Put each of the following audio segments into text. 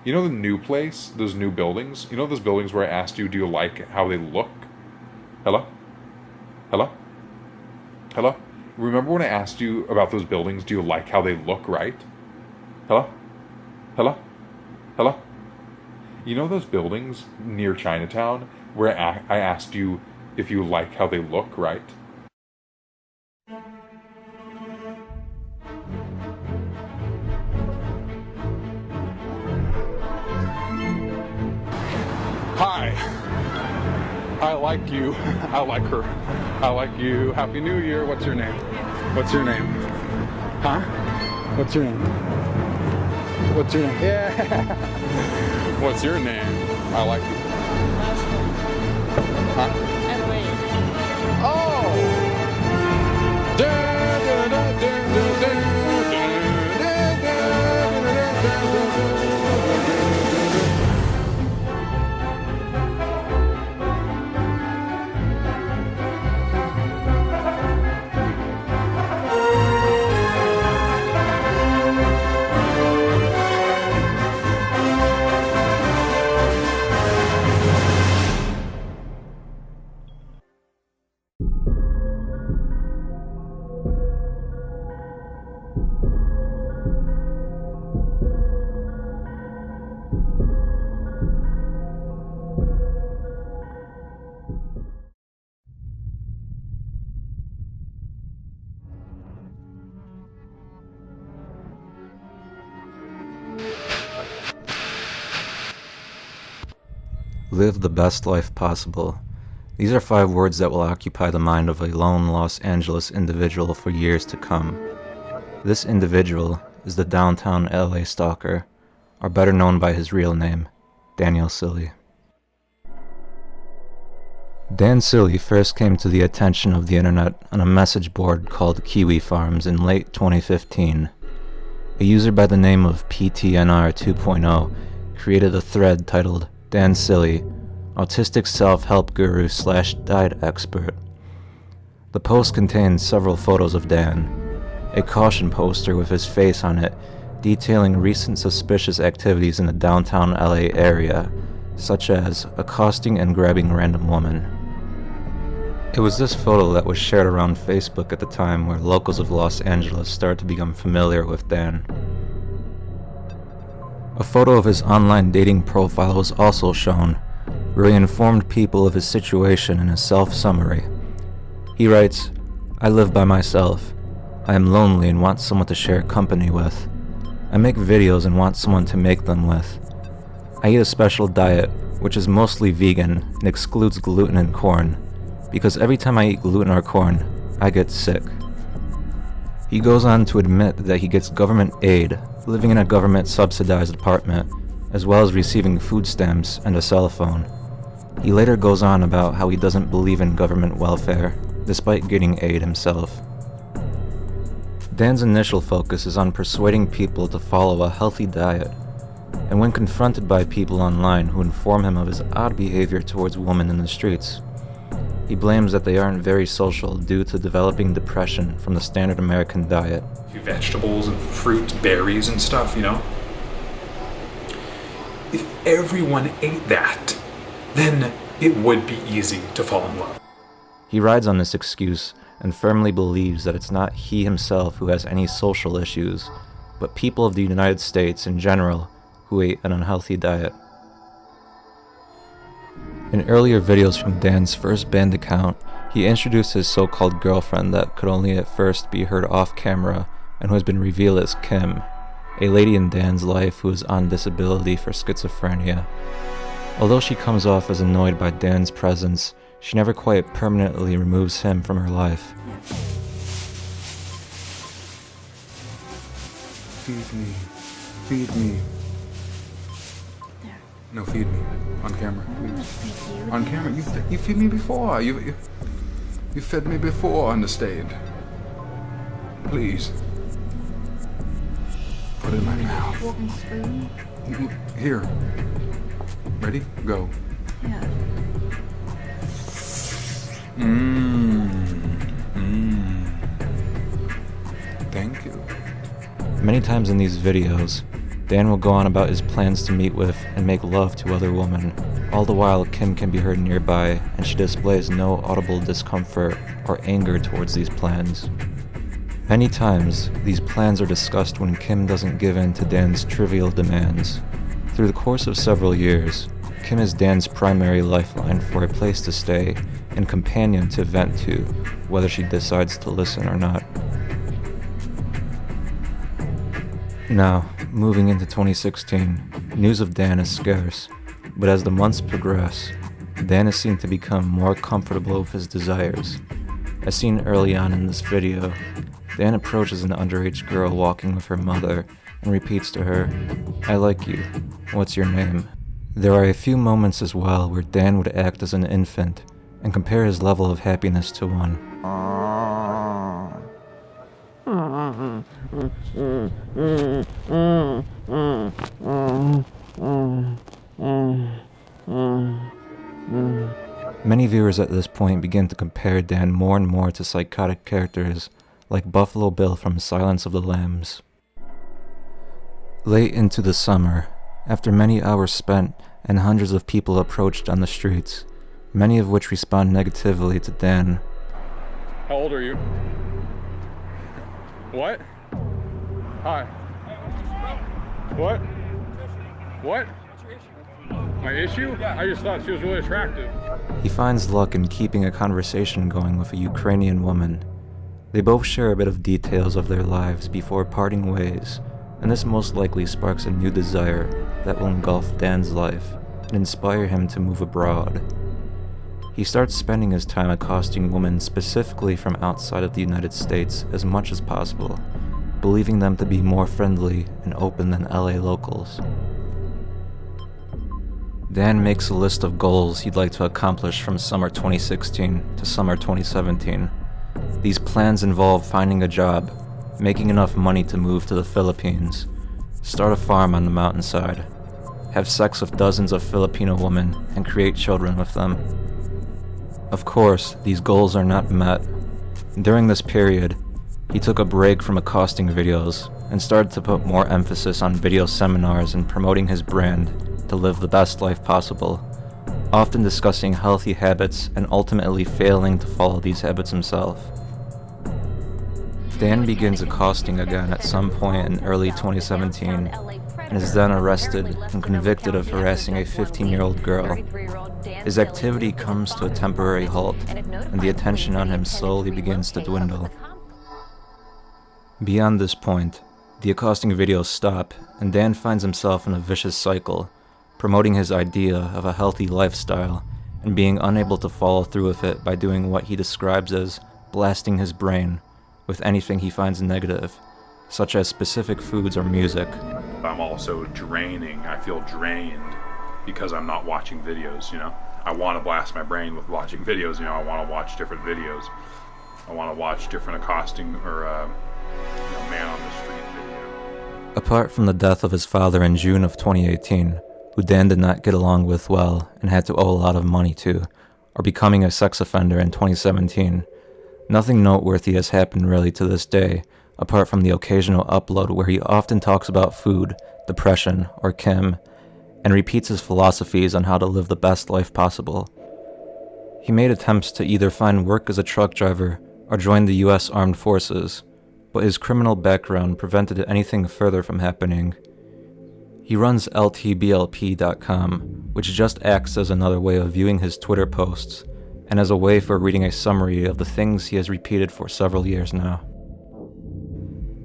You know the new place, those new buildings? You know those buildings where I asked you, do you like how they look? Hello? Hello? Hello? Remember when I asked you about those buildings, do you like how they look, right? Hello? Hello? Hello? You know those buildings near Chinatown where I asked you if you like how they look, right? Hi. I like you. I like her. I like you. Happy New Year. What's your name? What's your name? Huh? What's your name? What's your name? Yeah. What's your name? I like you. Huh? Anomaly. Oh! Da, da, da, da, da, da, da, da, da, da, da, da. Live the best life possible. These are 5 words that will occupy the mind of a lone Los Angeles individual for years to come. This individual is the downtown LA stalker, or better known by his real name, Dan Cilley. Dan Cilley first came to the attention of the internet on a message board called Kiwi Farms in late 2015. A user by the name of PTNR 2.0 created a thread titled Dan Cilley, Autistic Self-Help Guru / Diet Expert. The post contained several photos of Dan, a caution poster with his face on it detailing recent suspicious activities in the downtown LA area, such as accosting and grabbing a random woman. It was this photo that was shared around Facebook at the time where locals of Los Angeles started to become familiar with Dan. A photo of his online dating profile was also shown, where he informed people of his situation in a self-summary. He writes, "I live by myself. I am lonely and want someone to share company with. I make videos and want someone to make them with. I eat a special diet, which is mostly vegan and excludes gluten and corn, because every time I eat gluten or corn, I get sick." He goes on to admit that he gets government aid, living in a government-subsidized apartment, as well as receiving food stamps and a cell phone. He later goes on about how he doesn't believe in government welfare, despite getting aid himself. Dan's initial focus is on persuading people to follow a healthy diet, and when confronted by people online who inform him of his odd behavior towards women in the streets, he blames that they aren't very social due to developing depression from the standard American diet. Vegetables and fruits, berries and stuff, you know? If everyone ate that, then it would be easy to fall in love. He rides on this excuse and firmly believes that it's not he himself who has any social issues, but people of the United States in general who ate an unhealthy diet. In earlier videos from Dan's first banned account, he introduced his so-called girlfriend that could only at first be heard off camera and who has been revealed as Kim, a lady in Dan's life who is on disability for schizophrenia. Although she comes off as annoyed by Dan's presence, she never quite permanently removes him from her life. Feed me. Feed me. There. No, feed me. On camera. I'm gonna feed you. On camera. You feed me before. You fed me before on the stage. Please. Put it in my mouth. Wooden spoon. Here. Ready? Go. Yeah. Thank you. Many times in these videos, Dan will go on about his plans to meet with and make love to other women. All the while, Kim can be heard nearby, and she displays no audible discomfort or anger towards these plans. Many times, these plans are discussed when Kim doesn't give in to Dan's trivial demands. Through the course of several years, Kim is Dan's primary lifeline for a place to stay and companion to vent to, whether she decides to listen or not. Now, moving into 2016, news of Dan is scarce, but as the months progress, Dan is seen to become more comfortable with his desires. As seen early on in this video, Dan approaches an underage girl walking with her mother and repeats to her, "I like you. What's your name?" There are a few moments as well where Dan would act as an infant and compare his level of happiness to one. Many viewers at this point begin to compare Dan more and more to psychotic characters like Buffalo Bill from Silence of the Lambs. Late into the summer, after many hours spent and hundreds of people approached on the streets, many of which respond negatively to Dan. How old are you? What? Hi. What? What? My issue? I just thought she was really attractive. He finds luck in keeping a conversation going with a Ukrainian woman. They both share a bit of details of their lives before parting ways, and this most likely sparks a new desire that will engulf Dan's life and inspire him to move abroad. He starts spending his time accosting women specifically from outside of the United States as much as possible, believing them to be more friendly and open than LA locals. Dan makes a list of goals he'd like to accomplish from summer 2016 to summer 2017. These plans involve finding a job, making enough money to move to the Philippines, start a farm on the mountainside, have sex with dozens of Filipino women, and create children with them. Of course, these goals are not met. During this period, he took a break from accosting videos and started to put more emphasis on video seminars and promoting his brand to live the best life possible, often discussing healthy habits and ultimately failing to follow these habits himself. Dan begins accosting again at some point in early 2017 and is then arrested and convicted of harassing a 15-year-old girl. His activity comes to a temporary halt, and the attention on him slowly begins to dwindle. Beyond this point, the accosting videos stop, and Dan finds himself in a vicious cycle, promoting his idea of a healthy lifestyle and being unable to follow through with it by doing what he describes as blasting his brain with anything he finds negative, such as specific foods or music. I'm also draining. I feel drained because I'm not watching videos, you know? I want to blast my brain with watching videos, you know? I want to watch different videos. I want to watch different accosting or, man on the street video. Apart from the death of his father in June of 2018, who Dan did not get along with well and had to owe a lot of money to, or becoming a sex offender in 2017, nothing noteworthy has happened really to this day, apart from the occasional upload where he often talks about food, depression, or Kim, and repeats his philosophies on how to live the best life possible. He made attempts to either find work as a truck driver or join the US Armed Forces, but his criminal background prevented anything further from happening. He runs ltblp.com, which just acts as another way of viewing his Twitter posts, and as a way for reading a summary of the things he has repeated for several years now.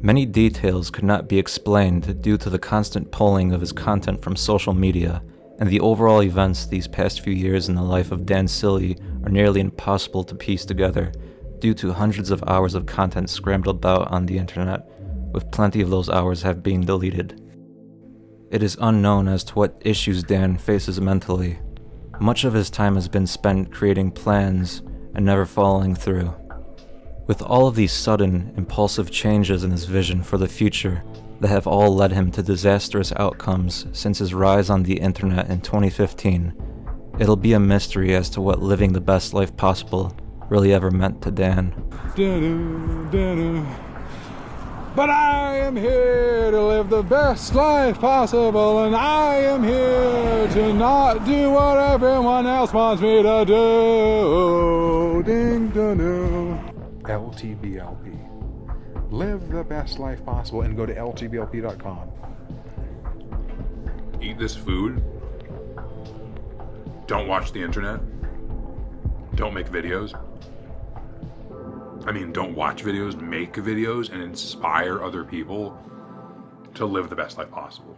Many details could not be explained due to the constant pulling of his content from social media, and the overall events these past few years in the life of Dan Cilley are nearly impossible to piece together due to hundreds of hours of content scrambled about on the internet, with plenty of those hours have been deleted. It is unknown as to what issues Dan faces mentally. Much of his time has been spent creating plans and never following through. With all of these sudden, impulsive changes in his vision for the future that have all led him to disastrous outcomes since his rise on the internet in 2015, it'll be a mystery as to what living the best life possible really ever meant to Dan. But I am here to live the best life possible, and I am here to not do what everyone else wants me to do. Ding dong dong. LTBLP. Live the best life possible, and go to ltblp.com. Eat this food. Don't watch the internet. Don't make videos. I mean, don't watch videos, make videos, and inspire other people to live the best life possible.